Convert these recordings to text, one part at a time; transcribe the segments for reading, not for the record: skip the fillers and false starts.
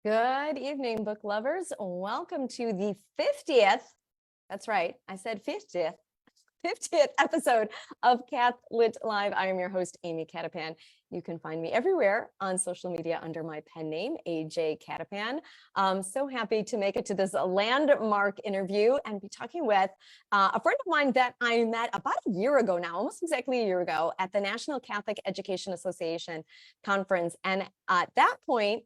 Good evening, book lovers. Welcome to the 50th. That's right. I said 50th episode of Cath-Lit Live. I am your host, Amy Cattapan. You can find me everywhere on social media under my pen name, AJ Cattapan. I'm so happy to make it to this landmark interview and be talking with a friend of mine that I met about a year ago now, almost exactly a year ago, at the National Catholic Education Association conference. And at that point,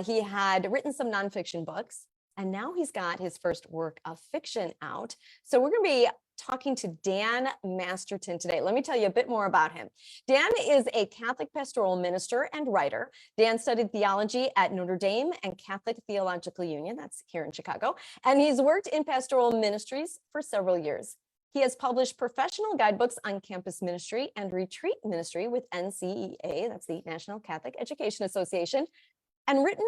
he had written some nonfiction books, and now he's got his first work of fiction out. So we're going to be talking to Dan Masterton today. Let me tell you a bit more about him. Dan is a Catholic pastoral minister and writer. Dan studied theology at Notre Dame and Catholic Theological Union, that's here in Chicago, and he's worked in pastoral ministries for several years. He has published professional guidebooks on campus ministry and retreat ministry with NCEA, that's the National Catholic Education Association, and written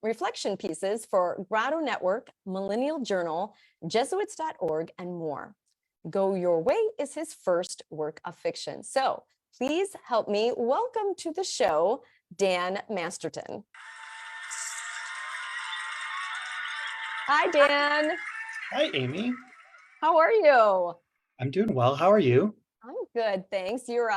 reflection pieces for Grotto Network, Millennial Journal, Jesuits.org, and more. Go Your Way is his first work of fiction. So please help me welcome to the show, Dan Masterton. Hi, Dan. Hi, Amy. How are you? I'm doing well. How are you? I'm good, thanks. You're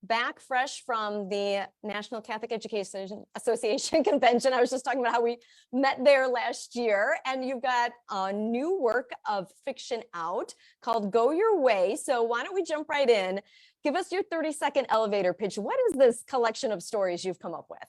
back fresh from the National Catholic Education Association convention. I was just talking about how we met there last year, and you've got a new work of fiction out called Go Your Way. So why don't we jump right in? Give us your 30-second elevator pitch. What is this collection of stories you've come up with?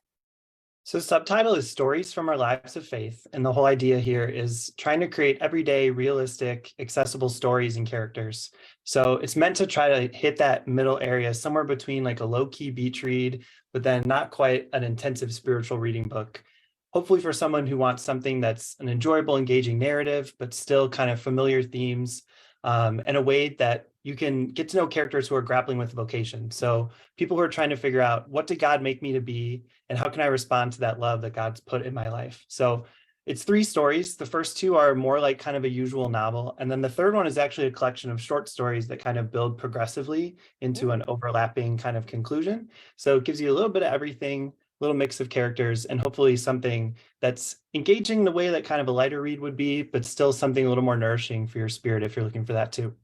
So the subtitle is Stories from Our Lives of Faith. And the whole idea here is trying to create everyday, realistic, accessible stories and characters. So it's meant to try to hit that middle area, somewhere between like a low-key beach read, but then not quite an intensive spiritual reading book. Hopefully for someone who wants something that's an enjoyable, engaging narrative, but still kind of familiar themes, and a way that you can get to know characters who are grappling with vocation. So people who are trying to figure out, what did God make me to be? And how can I respond to that love that God's put in my life? So it's 3 stories. The first 2 are more like kind of a usual novel. And then the third one is actually a collection of short stories that kind of build progressively into an overlapping kind of conclusion. So it gives you a little bit of everything, a little mix of characters, and hopefully something that's engaging the way that kind of a lighter read would be, but still something a little more nourishing for your spirit if you're looking for that too.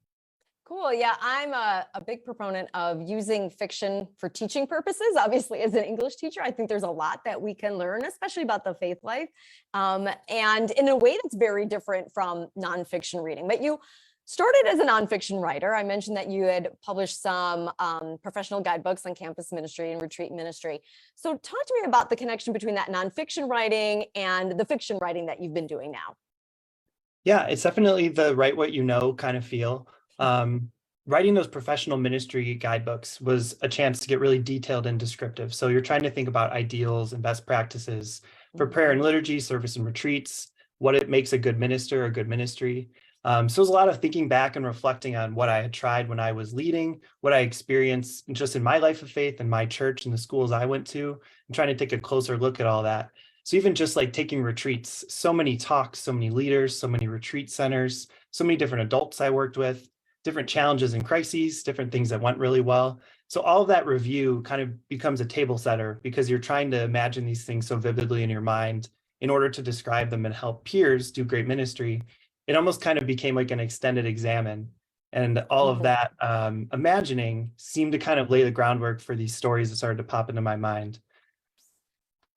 Cool. Yeah, I'm a big proponent of using fiction for teaching purposes. Obviously, as an English teacher, I think there's a lot that we can learn, especially about the faith life, and in a way that's very different from nonfiction reading. But you started as a nonfiction writer. I mentioned that you had published some professional guidebooks on campus ministry and retreat ministry. So talk to me about the connection between that nonfiction writing and the fiction writing that you've been doing now. Yeah, it's definitely the write what you know kind of feel. Writing those professional ministry guidebooks was a chance to get really detailed and descriptive. So you're trying to think about ideals and best practices for prayer and liturgy, service and retreats, what it makes a good minister, a good ministry. So there's a lot of thinking back and reflecting on what I had tried when I was leading, what I experienced just in my life of faith and my church and the schools I went to, and trying to take a closer look at all that. So even just like taking retreats, so many talks, so many leaders, so many retreat centers, so many different adults I worked with, different challenges and crises, different things that went really well. So all of that review kind of becomes a table setter because you're trying to imagine these things so vividly in your mind in order to describe them and help peers do great ministry. It almost kind of became like an extended examen. And all of that imagining seemed to kind of lay the groundwork for these stories that started to pop into my mind.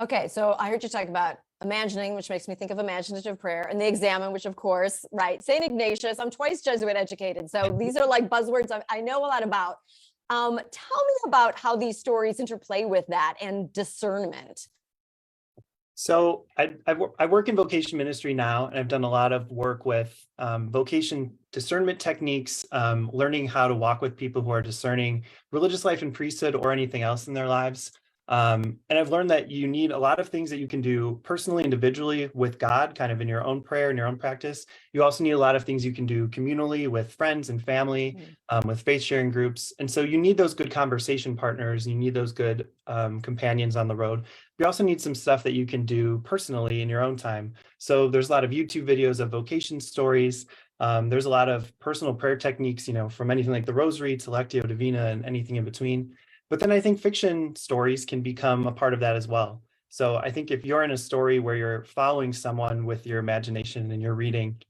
Okay, so I heard you talk about imagining, which makes me think of imaginative prayer, and the examen, which of course, right, St. Ignatius. I'm twice Jesuit educated, so these are like buzzwords I know a lot about. Tell me about how these stories interplay with that and discernment. So I work in vocation ministry now, and I've done a lot of work with vocation discernment techniques, learning how to walk with people who are discerning religious life and priesthood or anything else in their lives. And I've learned that you need a lot of things that you can do personally, individually with God, kind of in your own prayer and your own practice. You also need a lot of things you can do communally with friends and family, with faith sharing groups. And so you need those good conversation partners. You need those good companions on the road. You also need some stuff that you can do personally in your own time. So there's a lot of YouTube videos of vocation stories. There's a lot of personal prayer techniques, from anything like the Rosary to Lectio Divina and anything in between. But then I think fiction stories can become a part of that as well. So I think if you're in a story where you're following someone with your imagination and your reading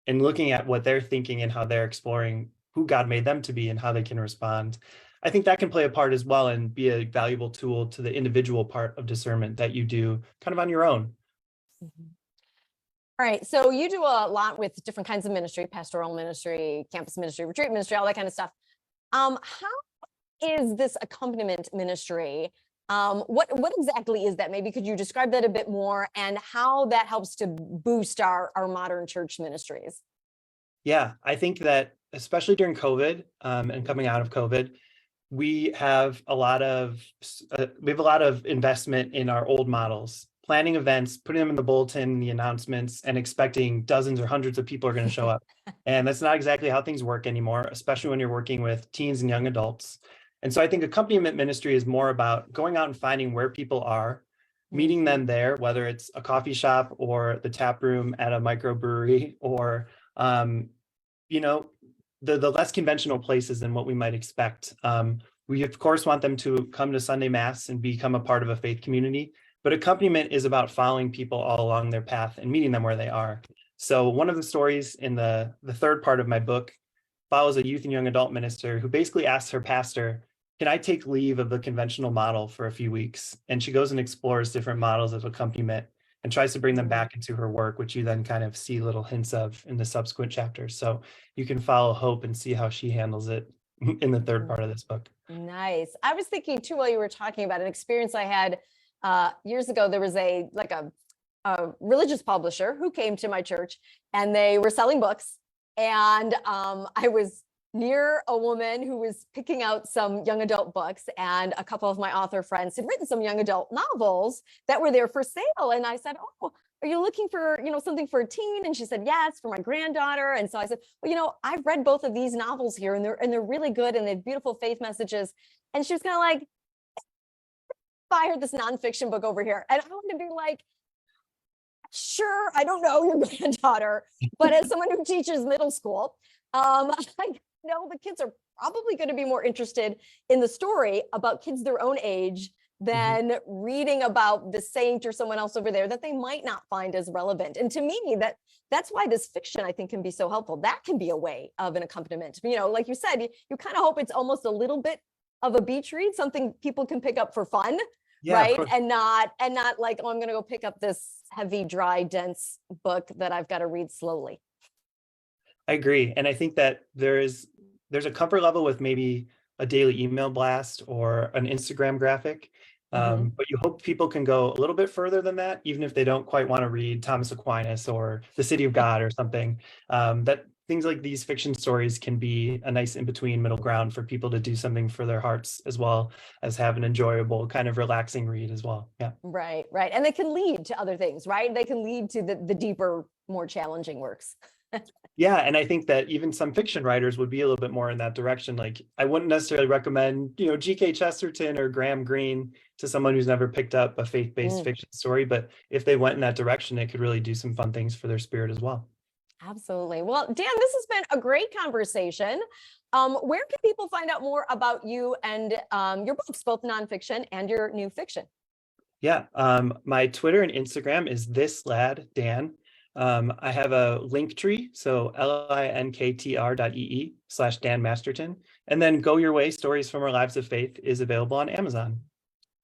and looking at what they're thinking and how they're exploring who God made them to be and how they can respond, I think that can play a part as well and be a valuable tool to the individual part of discernment that you do kind of on your own. Mhm. All right. So you do a lot with different kinds of ministry, pastoral ministry, campus ministry, retreat ministry, all that kind of stuff. How is this accompaniment ministry? What exactly is that? Maybe could you describe that a bit more and how that helps to boost our modern church ministries? Yeah, I think that especially during COVID and coming out of COVID, we have a lot of investment in our old models, planning events, putting them in the bulletin, the announcements, and expecting dozens or hundreds of people are going to show up. And that's not exactly how things work anymore, especially when you're working with teens and young adults. And so I think accompaniment ministry is more about going out and finding where people are, meeting them there, whether it's a coffee shop or the tap room at a microbrewery or you know, the less conventional places than what we might expect. We of course want them to come to Sunday Mass and become a part of a faith community, but accompaniment is about following people all along their path and meeting them where they are. So one of the stories in the third part of my book follows a youth and young adult minister who basically asks her pastor, can I take leave of the conventional model for a few weeks? And she goes and explores different models of accompaniment and tries to bring them back into her work, which you then kind of see little hints of in the subsequent chapters. So you can follow Hope and see how she handles it in the third part of this book. Nice. I was thinking too, while you were talking about an experience I had years ago. There was a religious publisher who came to my church and they were selling books. And I was near a woman who was picking out some young adult books, and a couple of my author friends had written some young adult novels that were there for sale. And I said, oh, are you looking for, something for a teen? And she said, yes, for my granddaughter. And so I said, well, I've read both of these novels here and they're really good and they have beautiful faith messages. And she was kind of like, buy her this nonfiction book over here. And I wanted to be like, sure, I don't know your granddaughter, but as someone who teaches middle school, I know the kids are probably going to be more interested in the story about kids their own age than reading about the saint or someone else over there that they might not find as relevant. And to me, that's why this fiction, I think, can be so helpful. That can be a way of an accompaniment. Like you said, you kind of hope it's almost a little bit of a beach read, something people can pick up for fun. Yeah, right. And not like, oh, I'm going to go pick up this heavy, dry, dense book that I've got to read slowly. I agree. And I think that there's a comfort level with maybe a daily email blast or an Instagram graphic. But you hope people can go a little bit further than that, even if they don't quite want to read Thomas Aquinas or The City of God or something. That things like these fiction stories can be a nice in-between middle ground for people to do something for their hearts as well as have an enjoyable kind of relaxing read as well. Yeah. Right. And they can lead to other things, right? They can lead to the deeper, more challenging works. Yeah. And I think that even some fiction writers would be a little bit more in that direction. Like I wouldn't necessarily recommend, G.K. Chesterton or Graham Greene to someone who's never picked up a faith-based fiction story. But if they went in that direction, it could really do some fun things for their spirit as well. Absolutely. Well, Dan, this has been a great conversation. Where can people find out more about you and your books, both nonfiction and your new fiction? Yeah. My Twitter and Instagram is thislad.dan. I have a link tree, so linktr.ee/Dan Masterton. And then Go Your Way, Stories from Our Lives of Faith is available on Amazon.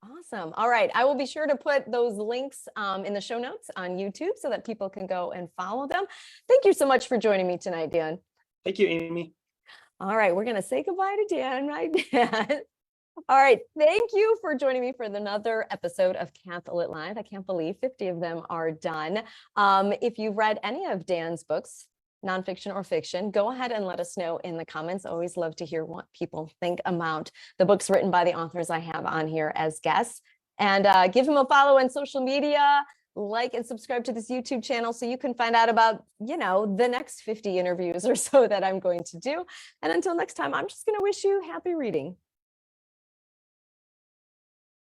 Awesome. All right. I will be sure to put those links in the show notes on YouTube so that people can go and follow them. Thank you so much for joining me tonight, Dan. Thank you, Amy. All right. We're going to say goodbye to Dan right now. All right. Thank you for joining me for another episode of Cath-Lit Live. I can't believe 50 of them are done. If you've read any of Dan's books, nonfiction or fiction, go ahead and let us know in the comments. Always love to hear what people think about the books written by the authors I have on here as guests. And give him a follow on social media, like and subscribe to this YouTube channel so you can find out about, the next 50 interviews or so that I'm going to do. And until next time, I'm just going to wish you happy reading.